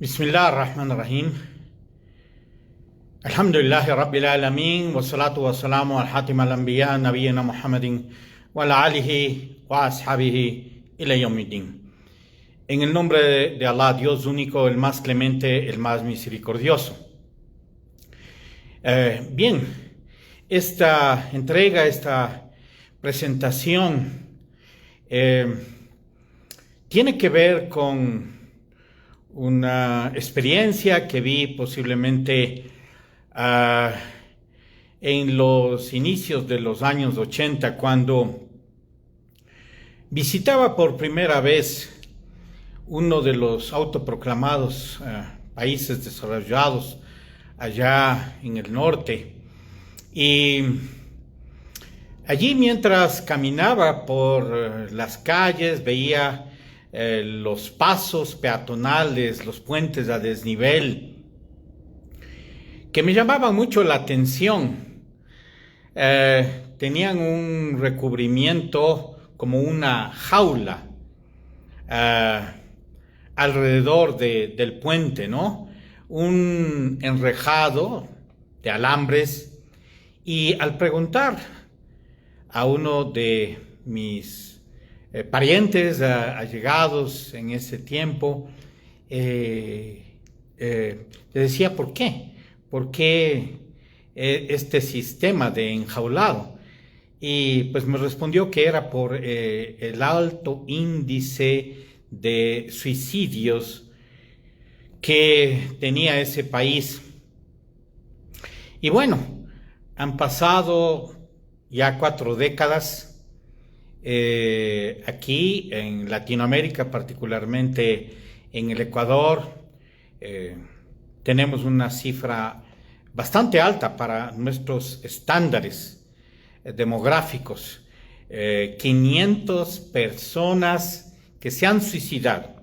Bismillah ar-Rahman ar-Rahim. Alhamdulillahi Rabbil Alamin. Wassalatu wassalamu al-Hatim al-Anbiya Nabiyyina Muhammadin wa ala alihi wa ashabihi ila yawmiddin. En el nombre de Allah, Dios único, el más clemente, el más misericordioso. Bien, esta entrega, esta presentación tiene que ver con una experiencia que vi posiblemente en los inicios de los años 80, cuando visitaba por primera vez uno de los autoproclamados países desarrollados allá en el norte. Y allí, mientras caminaba por las calles, veía los pasos peatonales, los puentes a desnivel, que me llamaban mucho la atención. Tenían un recubrimiento como una jaula alrededor del puente, ¿no? Un enrejado de alambres. Y al preguntar a uno de mis parientes allegados en ese tiempo, le decía ¿por qué? ¿Por qué este sistema de enjaulado? Y pues me respondió que era por el alto índice de suicidios que tenía ese país. Y bueno, han pasado ya 4 décadas. Aquí en Latinoamérica, particularmente en el Ecuador, tenemos una cifra bastante alta para nuestros estándares demográficos. 500 personas que se han suicidado,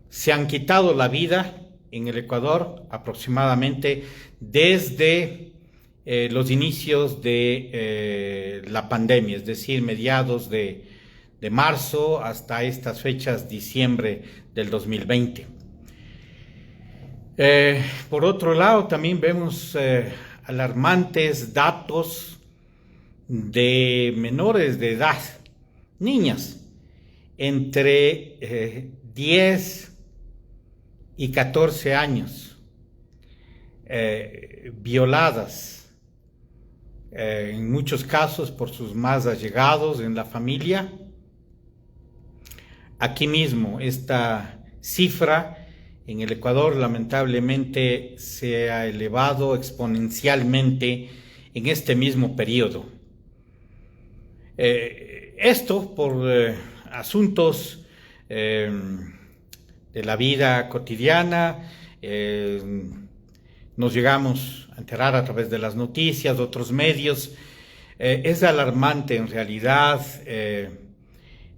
se han quitado la vida en el Ecuador aproximadamente desde los inicios de la pandemia, es decir, mediados de marzo hasta estas fechas, diciembre del 2020. Por otro lado, también vemos alarmantes datos de menores de edad, niñas, entre 10 y 14 años, violadas, en muchos casos por sus más allegados en la familia. Aquí mismo, esta cifra en el Ecuador lamentablemente se ha elevado exponencialmente en este mismo periodo. Esto por asuntos de la vida cotidiana. Nos llegamos a enterar a través de las noticias, de otros medios. Es alarmante en realidad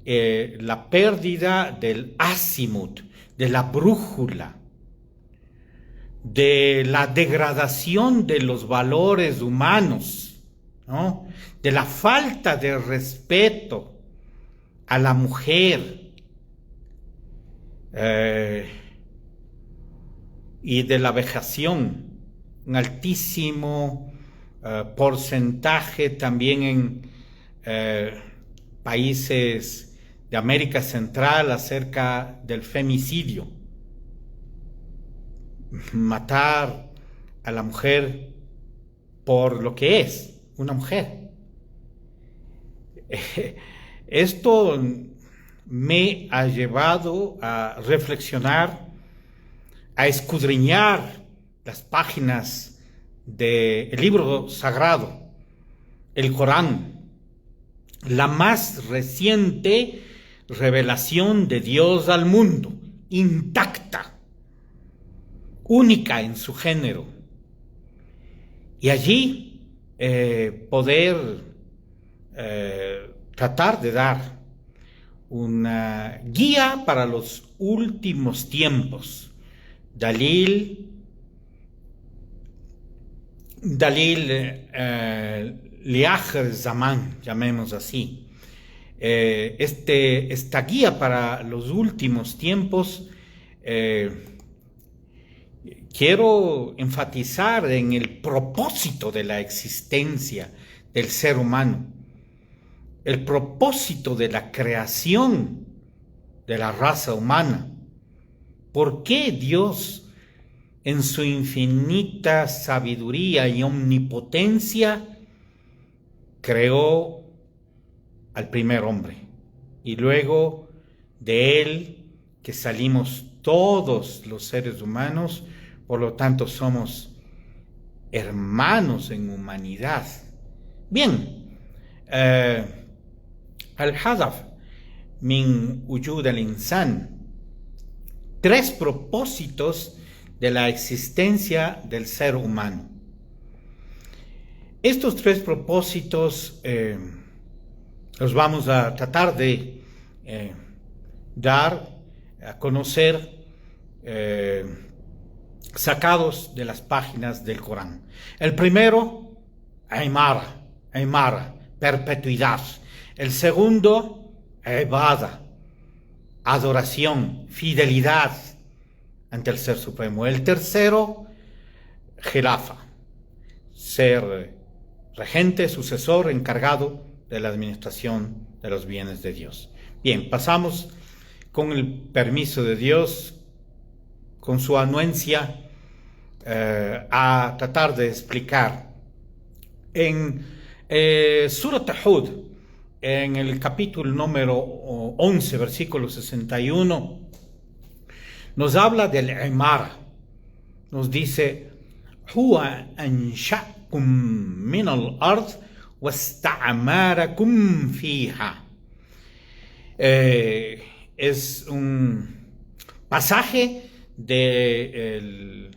la pérdida del azimut, de la brújula, de la degradación de los valores humanos, ¿no? De la falta de respeto a la mujer, y de la vejación, un altísimo porcentaje también en países de América Central acerca del femicidio. Matar a la mujer por lo que es, una mujer. Esto me ha llevado a reflexionar, a escudriñar las páginas del libro sagrado, el Corán, la más reciente revelación de Dios al mundo, intacta, única en su género. Y allí poder tratar de dar una guía para los últimos tiempos. Dalil Liacher Zaman, llamemos así. Esta guía para los últimos tiempos quiero enfatizar en el propósito de la existencia del ser humano, el propósito de la creación de la raza humana. ¿Por qué Dios, en su infinita sabiduría y omnipotencia, creó al primer hombre? Y luego de él que salimos todos los seres humanos, por lo tanto somos hermanos en humanidad. Bien, al-hadaf min wujud al-insan, 3 propósitos de la existencia del ser humano. Estos 3 propósitos los vamos a tratar de dar a conocer sacados de las páginas del Corán. El primero, Aymara, perpetuidad. El segundo, Ibada, adoración, fidelidad ante el Ser Supremo. El tercero, Khilafa, ser regente, sucesor, encargado de la administración de los bienes de Dios. Bien, pasamos con el permiso de Dios, con su anuencia, a tratar de explicar. En Surat Hud, en el capítulo número 11, versículo 61, nos habla del Imara. Nos dice: Huwa ansha'kum min al-ard wasta'amarakum fiha. Es un pasaje del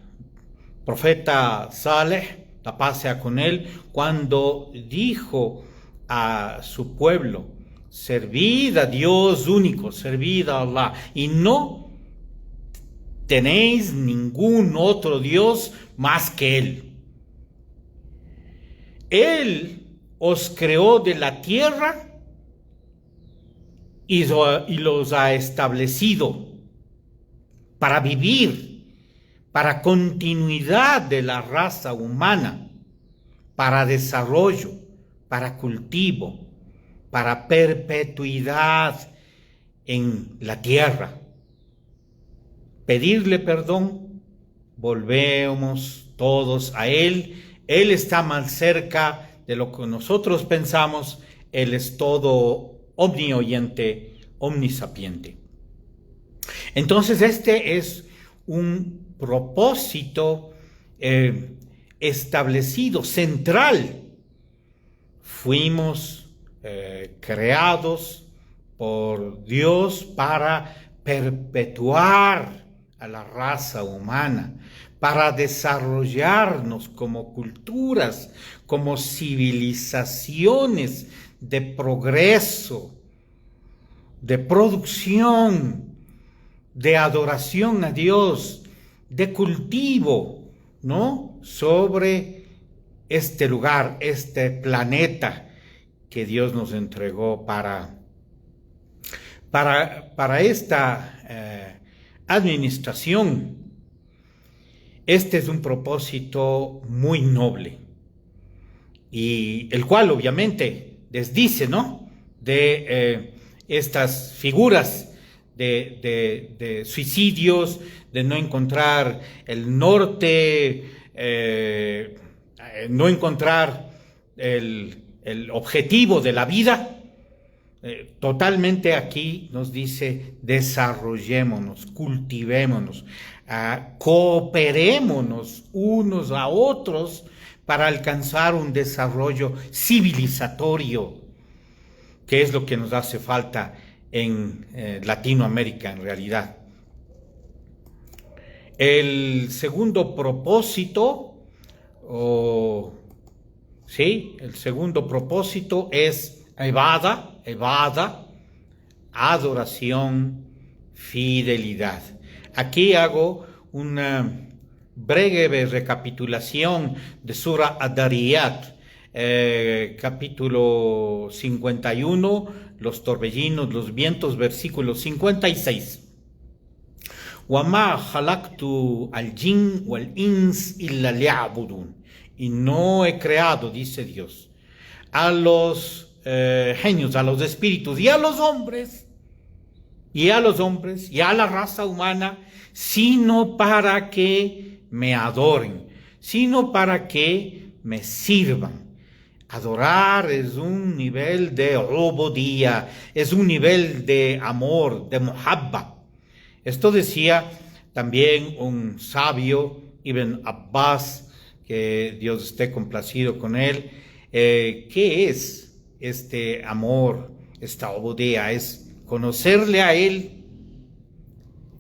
profeta Saleh, la paz sea con él, cuando dijo a su pueblo: servid a Dios único, servid a Allah, y no tenéis ningún otro Dios más que Él. Él os creó de la tierra y los ha establecido para vivir, para continuidad de la raza humana, para desarrollo, para cultivo, para perpetuidad en la tierra. Pedirle perdón, volvemos todos a Él. Él está más cerca de lo que nosotros pensamos. Él es todo omnioyente, omnisapiente. Entonces este es un propósito establecido, central. Fuimos creados por Dios para perpetuar a la raza humana, para desarrollarnos como culturas, como civilizaciones de progreso, de producción, de adoración a Dios, de cultivo, ¿no?, sobre este lugar, este planeta que Dios nos entregó para esta administración. Este es un propósito muy noble y el cual obviamente desdice, ¿no?, de estas figuras de suicidios, de no encontrar el norte, no encontrar el objetivo de la vida. Totalmente aquí nos dice: desarrollémonos, cultivémonos, cooperémonos unos a otros para alcanzar un desarrollo civilizatorio, que es lo que nos hace falta en Latinoamérica en realidad. El segundo propósito, el segundo propósito es Ibada, adoración, fidelidad. Aquí hago una breve recapitulación de Surah Ad-Dariyat, capítulo 51, los torbellinos, los vientos, versículo 56. وَمَا خَلَقْتُ الْجِنَّ وَالْإِنسَ إِلَّا لِيَعْبُدُونَ. Y no he creado, dice Dios, a los genios, a los espíritus y a los hombres, y a la raza humana, sino para que me adoren, sino para que me sirvan. Adorar es un nivel de ubudía, es un nivel de amor, de muhabba. Esto decía también un sabio, Ibn Abbas, que Dios esté complacido con él. ¿Qué es este amor, esta ubudía? Es conocerle a Él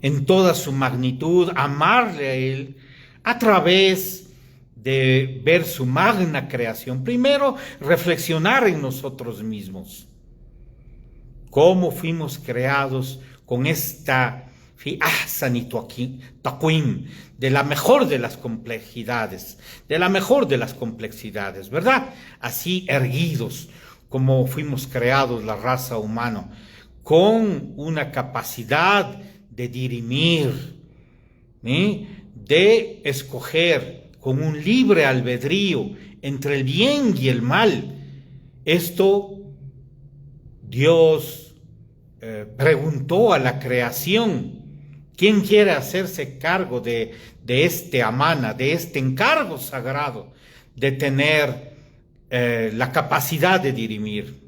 en toda su magnitud, amarle a Él a través de ver su magna creación. Primero, reflexionar en nosotros mismos. Cómo fuimos creados con esta fi ahsani taqwim, de la mejor de las complejidades, ¿verdad? Así erguidos, como fuimos creados la raza humana, con una capacidad de dirimir, de escoger, con un libre albedrío entre el bien y el mal. Esto Dios preguntó a la creación: ¿quién quiere hacerse cargo de este amana, de este encargo sagrado, de tener la capacidad de dirimir?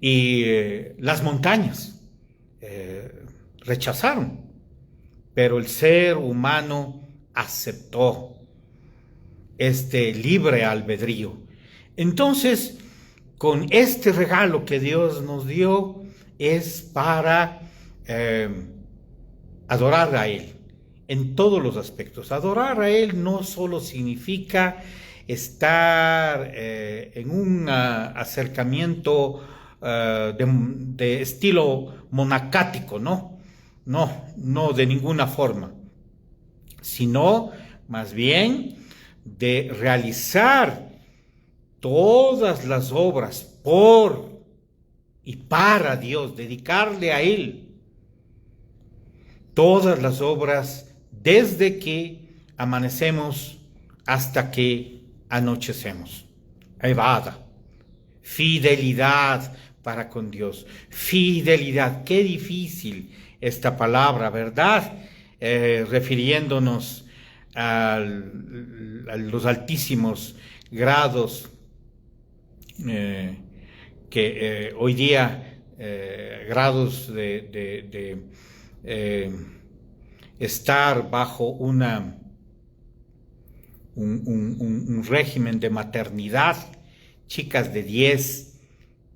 Y las montañas rechazaron, pero el ser humano aceptó este libre albedrío. Entonces, con este regalo que Dios nos dio, es para adorar a Él en todos los aspectos. Adorar a Él no solo significa estar en un acercamiento de estilo monacático, no, de ninguna forma, sino más bien de realizar todas las obras por y para Dios, dedicarle a Él todas las obras desde que amanecemos hasta que anochecemos. Ibada, fidelidad para con Dios, fidelidad. Qué difícil esta palabra, ¿verdad? Refiriéndonos a los altísimos grados que hoy día, grados de estar bajo un régimen de maternidad, chicas de 10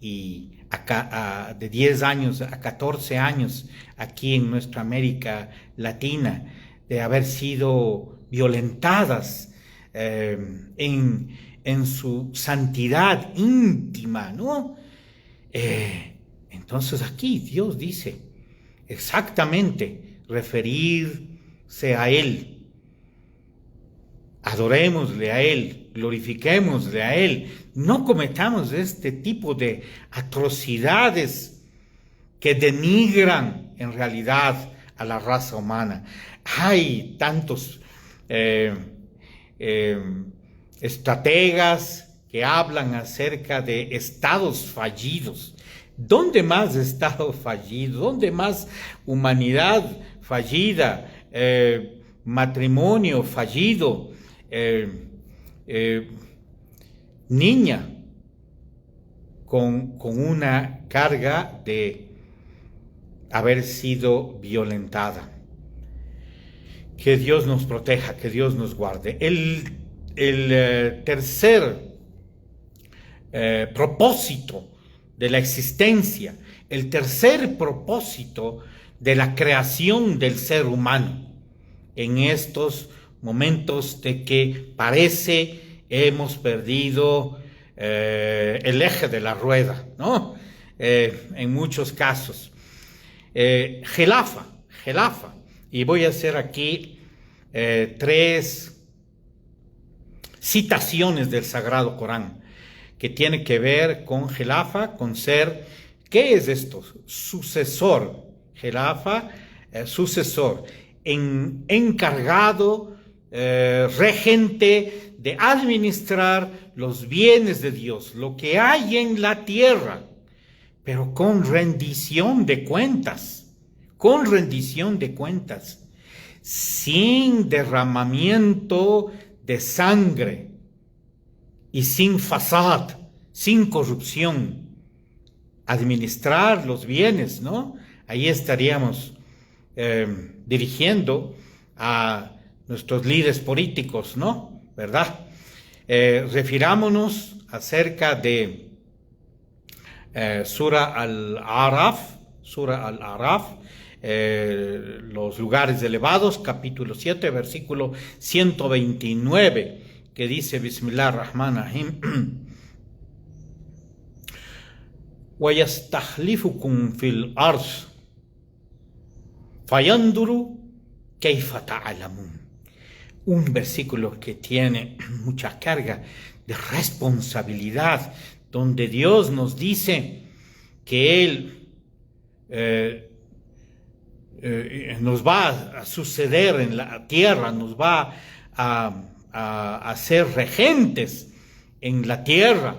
de 10 años a 14 años aquí en nuestra América Latina, de haber sido violentadas en su santidad íntima, ¿no? Entonces aquí Dios dice exactamente, referirse a Él, adorémosle a Él, glorifiquémosle a Él, no cometamos este tipo de atrocidades que denigran en realidad a la raza humana. Hay tantos estrategas que hablan acerca de estados fallidos. ¿Dónde más estado fallido? ¿Dónde más humanidad fallida? Matrimonio fallido. Niña con una carga de haber sido violentada. Que Dios nos proteja, que Dios nos guarde. El tercer propósito de la existencia, el tercer propósito de la creación del ser humano, en estos momentos de que parece hemos perdido el eje de la rueda, ¿no? En muchos casos. Jelafa. Y voy a hacer aquí 3 citaciones del Sagrado Corán que tiene que ver con Jelafa, con ser, ¿qué es esto? Sucesor. Jelafa sucesor, encargado, regente de administrar los bienes de Dios, lo que hay en la tierra, pero con rendición de cuentas, sin derramamiento de sangre y sin fasad, sin corrupción. Administrar los bienes, ¿no? Ahí estaríamos dirigiendo a nuestros líderes políticos, ¿no? ¿Verdad? Refirámonos acerca de Sura Al-Araf, los lugares elevados, capítulo 7, versículo 129, que dice, Bismillah ar-Rahman ar-Rahim, وَيَسْتَخْلِفُكُمْ فِي الْأَرْضِ فَيَنْظُرُ كَيْفَ تَعْلَمُونَ. Un versículo que tiene mucha carga de responsabilidad, donde Dios nos dice que Él nos va a suceder en la tierra, nos va a ser regentes en la tierra,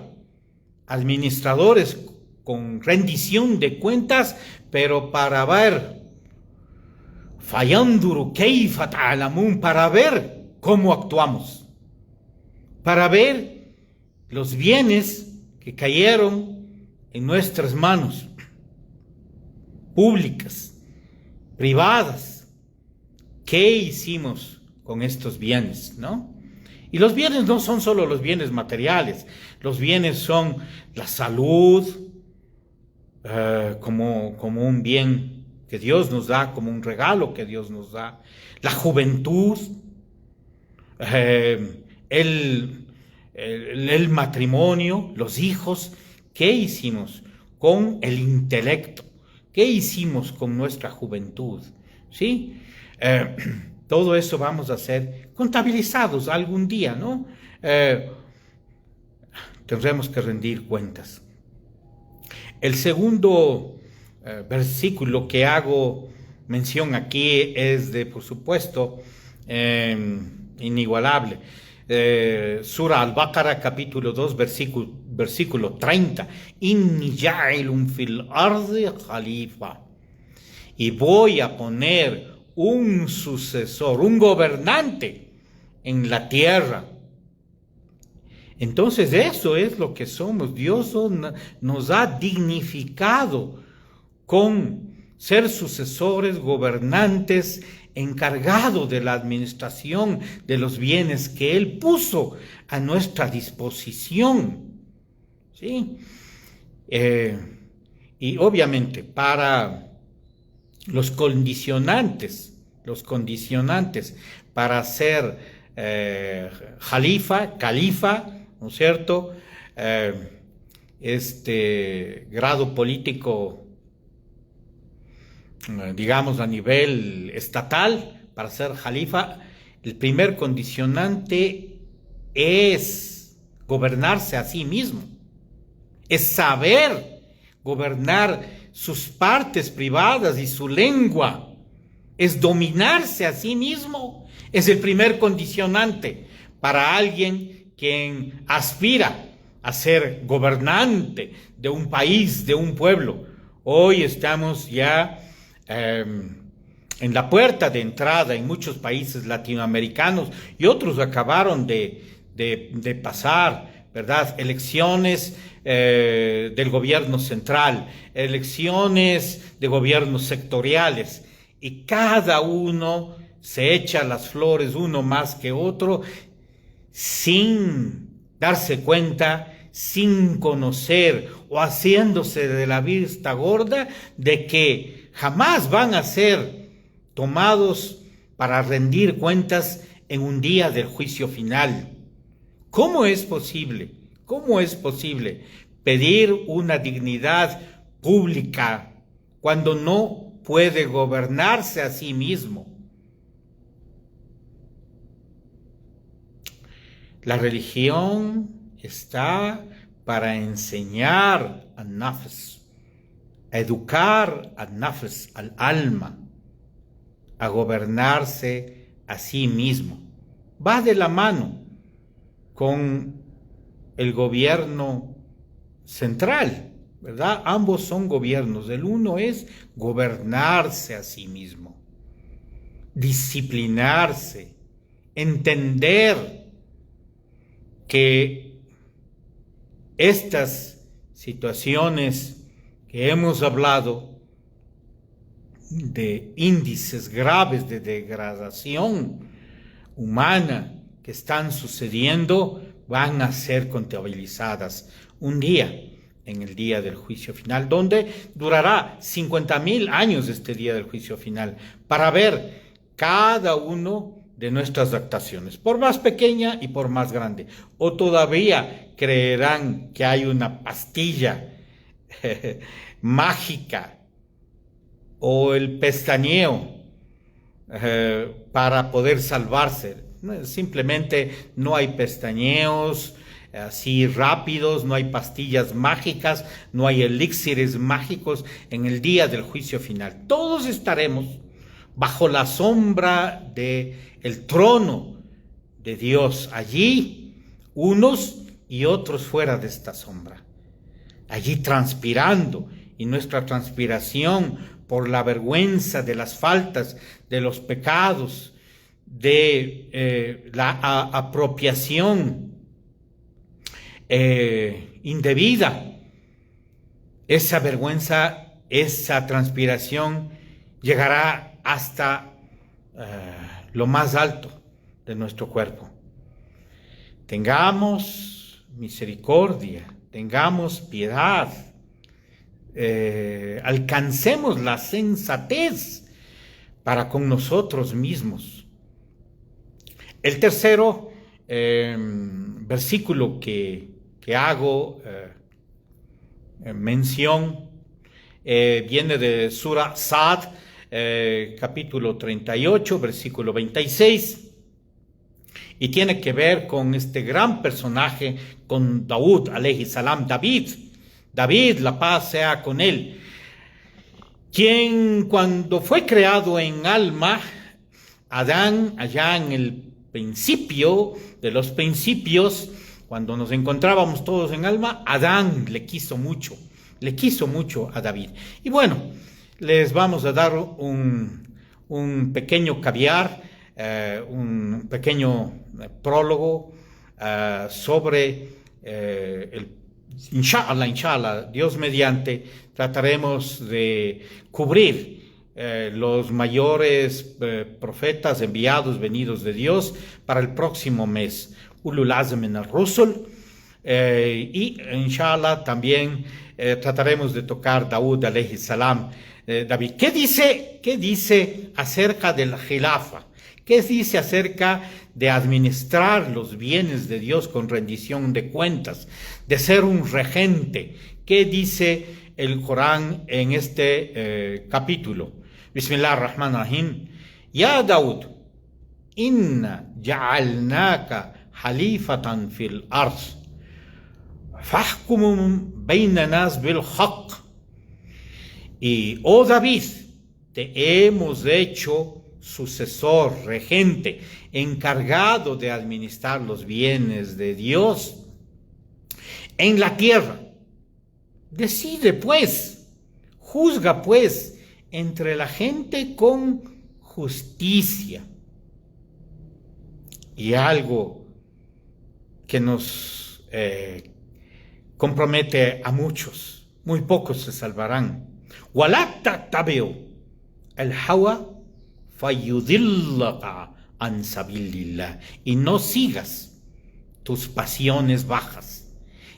administradores con rendición de cuentas, pero para ver, fayanduru keifa ta'lamun, para ver cómo actuamos, para ver los bienes que cayeron en nuestras manos, públicas, privadas. ¿Qué hicimos con estos bienes, no? Y los bienes no son solo los bienes materiales, los bienes son la salud, como un bien que Dios nos da, como un regalo que Dios nos da, la juventud, el matrimonio, los hijos. ¿Qué hicimos con el intelecto? ¿Qué hicimos con nuestra juventud? ¿Sí? Todo eso vamos a ser contabilizados algún día, ¿no? Tendremos que rendir cuentas. El segundo versículo que hago mención aquí es de, por supuesto, inigualable. Sura Al-Baqarah, capítulo 2, versículo 30. Inni ja'ilun fil ardi khalifa. Y voy a poner un sucesor, un gobernante en la tierra. Entonces eso es lo que somos. Dios nos ha dignificado con ser sucesores, gobernantes, encargados de la administración de los bienes que Él puso a nuestra disposición. ¿Sí? Y obviamente para los condicionantes para ser califa, ¿no es cierto? Este grado político, digamos a nivel estatal, para ser califa, el primer condicionante es gobernarse a sí mismo, es saber gobernar sus partes privadas y su lengua, es dominarse a sí mismo. Es el primer condicionante para alguien quien aspira a ser gobernante de un país, de un pueblo. Hoy estamos ya en la puerta de entrada en muchos países latinoamericanos, y otros acabaron de pasar, ¿verdad? Elecciones del gobierno central, elecciones de gobiernos sectoriales, y cada uno se echa las flores uno más que otro, sin darse cuenta, sin conocer, o haciéndose de la vista gorda de que jamás van a ser tomados para rendir cuentas en un día del juicio final. ¿Cómo es posible? ¿Cómo es posible pedir una dignidad pública cuando no puede gobernarse a sí mismo? La religión está para enseñar al nafs, a educar al nafs, al alma, a gobernarse a sí mismo. Va de la mano con el gobierno central, ¿verdad? Ambos son gobiernos. El uno es gobernarse a sí mismo, disciplinarse, entender que estas situaciones que hemos hablado de índices graves de degradación humana que están sucediendo van a ser contabilizadas un día, en el día del juicio final, donde durará 50,000 años este día del juicio final, para ver cada uno de nuestras actuaciones, por más pequeña y por más grande. O todavía creerán que hay una pastilla mágica o el pestañeo para poder salvarse. Simplemente no hay pestañeos así rápidos, no hay pastillas mágicas, no hay elixires mágicos en el día del juicio final. Todos estaremos bajo la sombra del trono de Dios, allí unos y otros fuera de esta sombra, allí transpirando, y nuestra transpiración por la vergüenza de las faltas, de los pecados, de la apropiación indebida, esa vergüenza, esa transpiración llegará hasta lo más alto de nuestro cuerpo. Tengamos misericordia, tengamos piedad, alcancemos la sensatez para con nosotros mismos. El tercero versículo que hago mención viene de Sura Sad, capítulo 38, versículo 26, y tiene que ver con este gran personaje, con Daud, alayhi salam, David, la paz sea con él, quien cuando fue creado en alma, Adán, allá en el principio de los principios, cuando nos encontrábamos todos en alma, Adán le quiso mucho a David. Y bueno, les vamos a dar un pequeño caviar, un pequeño prólogo sobre inshallah, Dios mediante, trataremos de cubrir los mayores profetas enviados, venidos de Dios, para el próximo mes, Ulul Azm min ar-Rusul, y inshallah también trataremos de tocar Daud alayhi salam, David. ¿Qué dice acerca del khilafa? ¿Qué dice acerca de administrar los bienes de Dios con rendición de cuentas, de ser un regente? ¿Qué dice el Corán en este capítulo? Bismillah ar-Rahman ar-Rahim. Ya Daud, inna ja'alnaka halifatan fil ard, fahkum bayna nas bil haqq. Y, oh David, te hemos hecho sucesor, regente, encargado de administrar los bienes de Dios en la tierra. Decide pues, juzga pues entre la gente con justicia. Y algo que nos compromete a muchos, muy pocos se salvarán. وَلَا تَتَّبِعُوا الْهَوَى فَيُضِلَّكَ عَنْ سَبِيلِ اللَّهِ. Y no sigas tus pasiones bajas.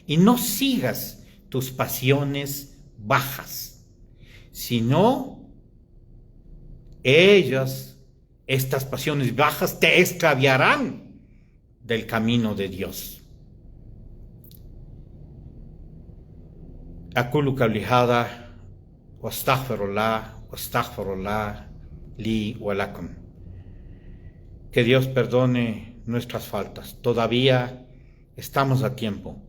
Y no sigas tus pasiones bajas. Sino estas pasiones bajas, te extraviarán del camino de Dios. أقول قولي هذا واستغفر الله li wa lakum. Que Dios perdone nuestras faltas. Todavía estamos a tiempo.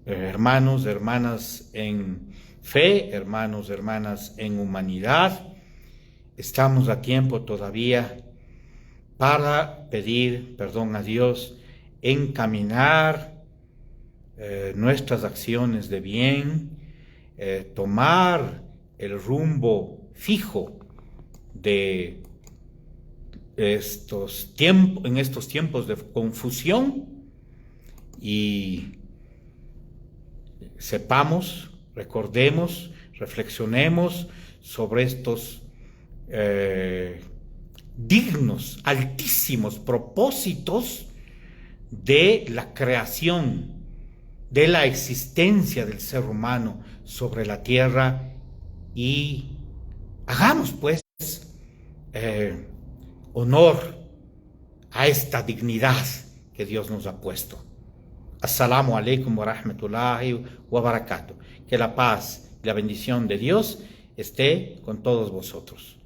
Hermanos, hermanas en fe, hermanos, hermanas en humanidad, estamos a tiempo todavía para pedir perdón a Dios, encaminar nuestras acciones de bien, tomar el rumbo fijo de en estos tiempos de confusión, y sepamos, recordemos, reflexionemos sobre estos dignos, altísimos propósitos de la creación, de la existencia del ser humano sobre la tierra, y hagamos pues honor a esta dignidad que Dios nos ha puesto. Assalamu alaikum wa rahmatullahi wa barakatuh. Que la paz y la bendición de Dios esté con todos vosotros.